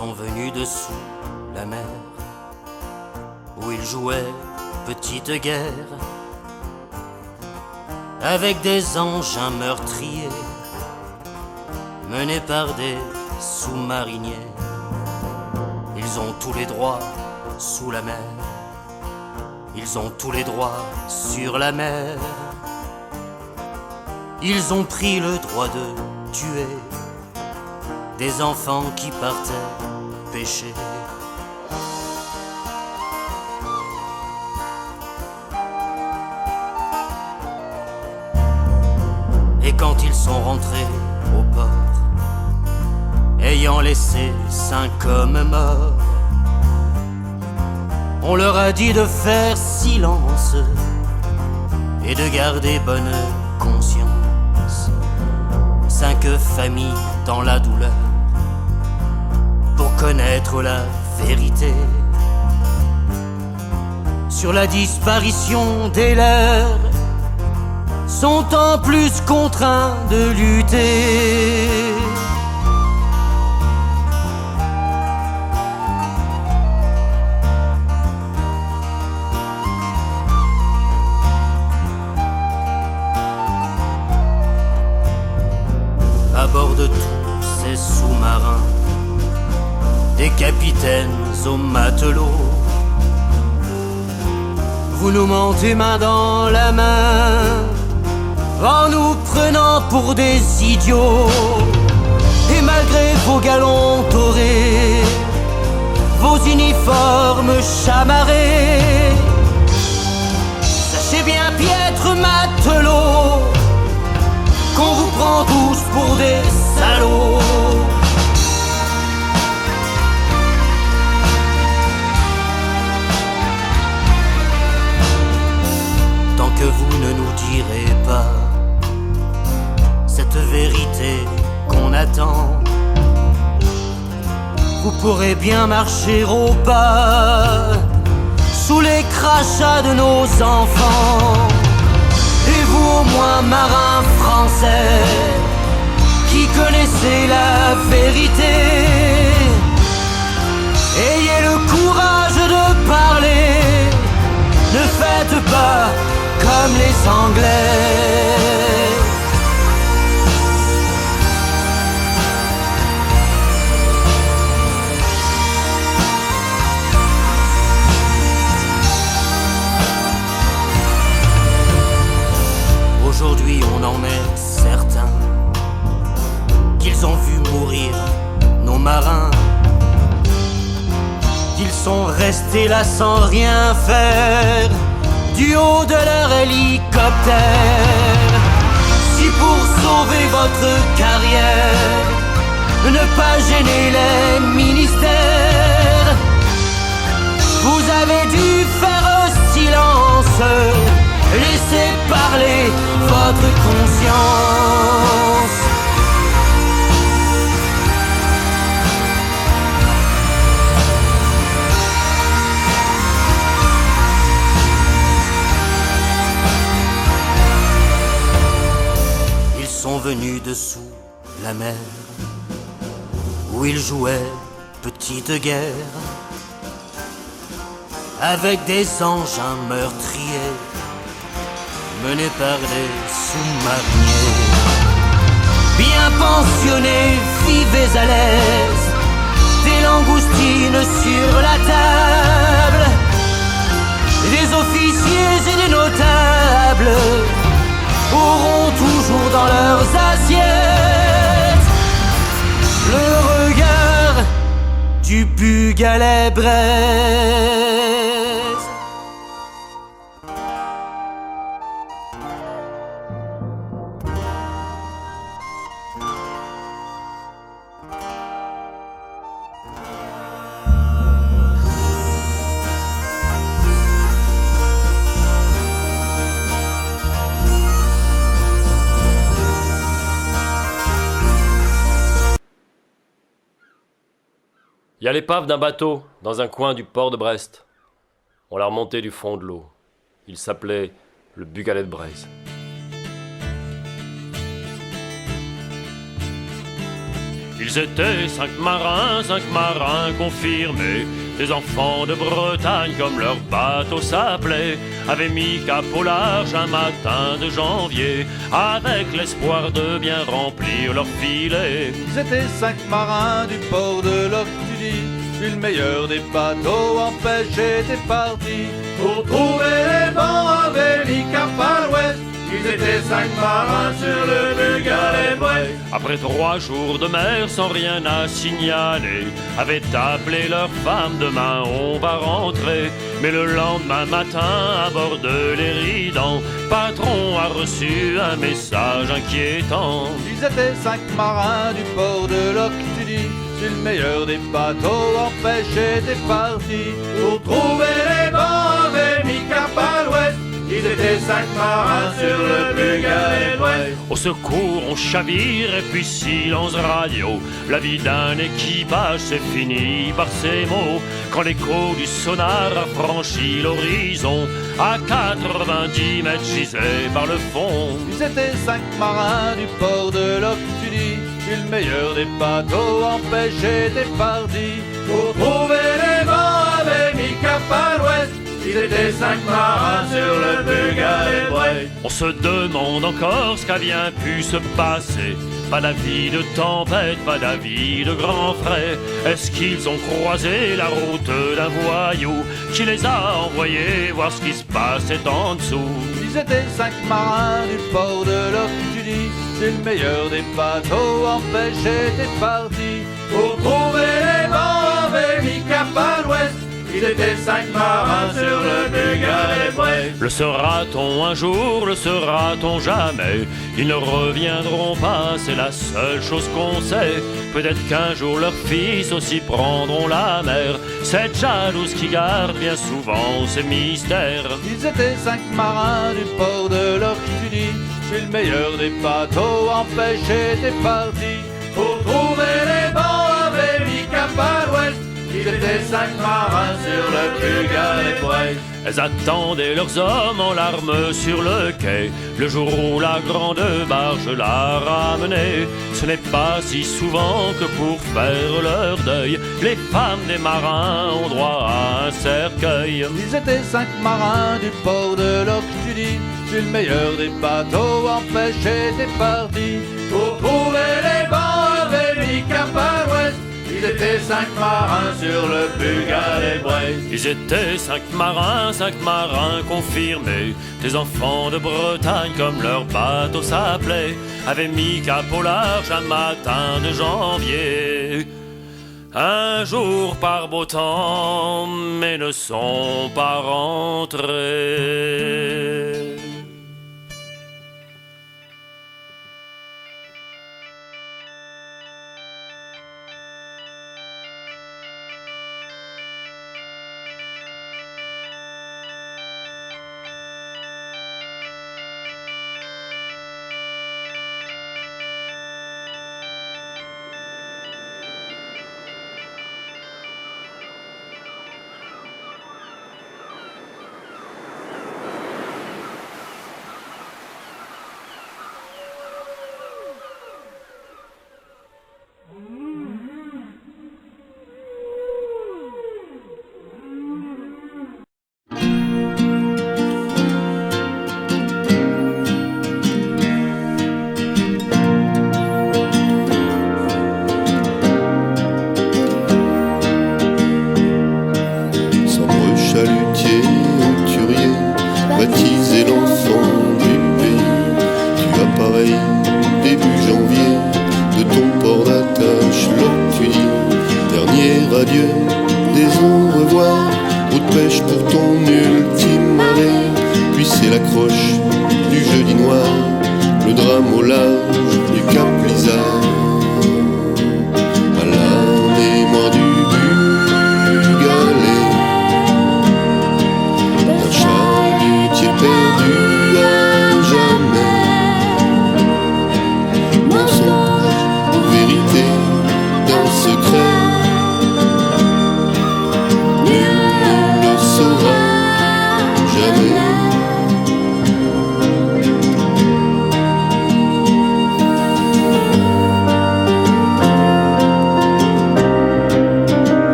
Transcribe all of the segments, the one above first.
sont venus dessous la mer, où ils jouaient petite guerre, avec des engins meurtriers, menés par des sous-mariniers. Ils ont tous les droits sous la mer, ils ont tous les droits sur la mer. Ils ont pris le droit de tuer des enfants qui partaient pêcher. Et quand ils sont rentrés au port, ayant laissé 5 hommes morts, on leur a dit de faire silence et de garder bonne conscience. 5 familles dans la douleur pour connaître la vérité sur la disparition des leurs, sont en plus contraints de lutter. À bord de tous ces sous-marins, des capitaines aux matelots, vous nous mentez main dans la main, en nous prenant pour des idiots. Et malgré vos galons dorés, vos uniformes chamarrés, sachez bien, piètre matelot, qu'on vous prend tous pour des salauds. Tant que vous ne nous direz pas cette vérité qu'on attend, vous pourrez bien marcher au pas sous les crachats de nos enfants. Et vous au moins marins français qui connaissez la vérité, ayez le courage de parler, ne faites pas comme les Anglais. Aujourd'hui on en est certain qu'ils ont vu mourir nos marins, qu'ils sont restés là sans rien faire du haut de leur hélicoptère. Si pour sauver votre carrière, ne pas gêner les ministères, vous avez dû faire silence, laissez parler votre conscience. Ils sont venus dessous la mer, où ils jouaient petite guerre, avec des engins meurtriers, menés par des sous-mariniers. Bien pensionnés, vivez à l'aise, des langoustines sur la table, des officiers et des notables auront toujours dans leurs assiettes le regard du Bugalet Braise. Il y a l'épave d'un bateau dans un coin du port de Brest. On l'a remonté du fond de l'eau. Il s'appelait le Bugalet de Braise. Ils étaient 5 marins confirmés, des enfants de Bretagne comme leur bateau s'appelait, avaient mis cap au large un matin de janvier, avec l'espoir de bien remplir leur filet. Ils étaient 5 marins du port de Loctudie, puis le meilleur des bateaux en pêche était parti. Pour trouver les bancs avaient mis cap à l'ouest. Ils étaient 5 marins sur le Bugalet-Bouet. Après 3 jours de mer sans rien à signaler, avaient appelé leur femme, demain on va rentrer. Mais le lendemain matin, à bord de l'Éridan, patron a reçu un message inquiétant. Ils étaient 5 marins du port de Loctudie, sur le meilleur des bateaux en pêche était parti. Pour trouver les bancs avaient mis cap à l'ouest. Ils étaient 5 marins sur le Bugalet-Bouet. Au secours, on chavire et puis silence radio. La vie d'un équipage s'est finie par ces mots. Quand l'écho du sonar a franchi l'horizon, à 90 mètres gisés par le fond. Ils étaient 5 marins du port de Loctudie, puis le meilleur des bateaux en pêche était parti. Pour trouver les bancs avaient mis cap à l'ouest. Ils étaient 5 marins sur le Bugalet-Bouet. On se demande encore ce qu'a bien pu se passer. Pas d'avis de tempête, pas d'avis de grand frais. Est-ce qu'ils ont croisé la route d'un voyou qui les a envoyés voir ce qui se passait en dessous? Ils étaient 5 marins du port de Loctudie, c'est le meilleur des bateaux en pêche était parti. Pour trouver les bancs avaient mis cap à l'ouest. Ils étaient 5 marins sur le Bugalet-Bouet. Le sera-t-on un jour, le sera-t-on jamais? Ils ne reviendront pas, c'est la seule chose qu'on sait. Peut-être qu'un jour leurs fils aussi prendront la mer. Cette jalouse qui garde bien souvent ces mystères. Ils étaient 5 marins du port de Loctudie, c'est le meilleur des bateaux en pêche était parti. Pour trouver les bancs avaient mis cap à l'ouest. Ils étaient 5 marins sur le Bugalet-Bouet. Elles attendaient leurs hommes en larmes sur le quai, le jour où la grande barge la ramenait. Ce n'est pas si souvent que pour faire leur deuil, les femmes des marins ont droit à un cercueil. Ils étaient 5 marins du port de Loctudie, c'est le meilleur des bateaux en pêche était parti. Pour trouver les bancs avaient mis cap à l'ouest. Ils étaient 5 marins sur le Bugalet-Bouet. Ils étaient 5 marins confirmés, des enfants de Bretagne comme leur bateau s'appelait, avaient mis cap au large un matin de janvier. Un jour par beau temps, mais ne sont pas rentrés.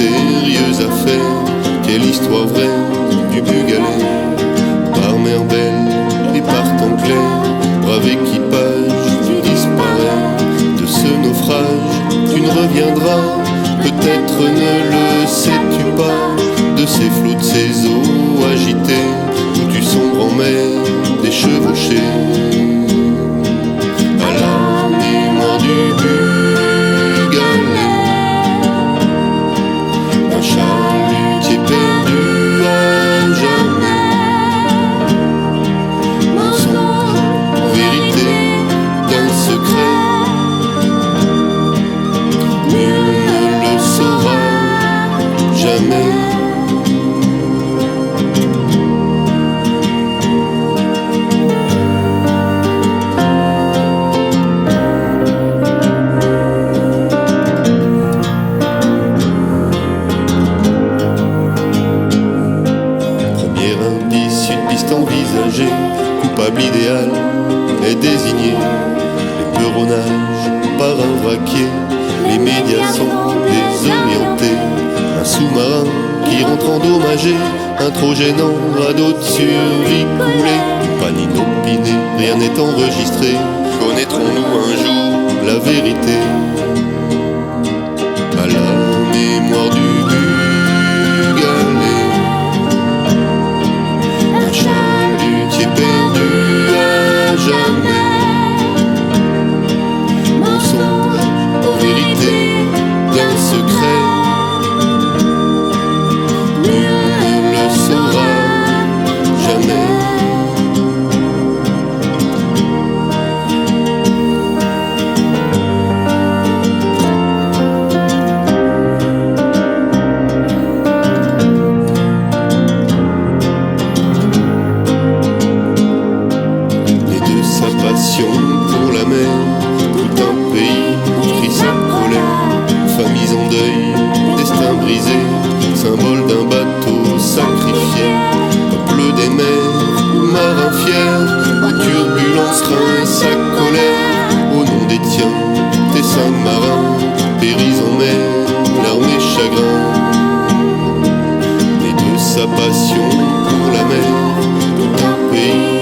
mystérieuse affaire. Quelle histoire vraie du Bugalet, par mer belle et par temps clair. Brave équipage, tu disparais de ce naufrage, tu ne reviendras, peut-être ne le sais-tu pas, de ces flots, de ces eaux agitées, où tu sombres en mer déchevauchée. À la mémoire du Bugalet, un chalutier perdu à jamais. Mensonge, vérité d'un secret, nul ne le saura jamais. Envisagé, coupable idéal est désigné. Les peuronages par un vraquier, les médias sont désorientés. Un sous-marin qui rentre endommagé, un trop gênant radeau de survie coulé. Pas inopiné, rien n'est enregistré. Connaîtrons-nous un jour la vérité? À la mémoire du Bugalet, un chalutier perdu à jamais. Mensonge, vérité d'un secret, nul ne le saura jamais. Pour la mer, tout un pays crie sa colère. Familles en deuil, destin brisé, symbole d'un bateau sacrifié. Peuple des mers, marin fier, aux turbulences craint sa colère. Au nom des tiens, tes 5 marins périssent en mer, larmes et chagrins. Et de sa passion pour la mer, tout un pays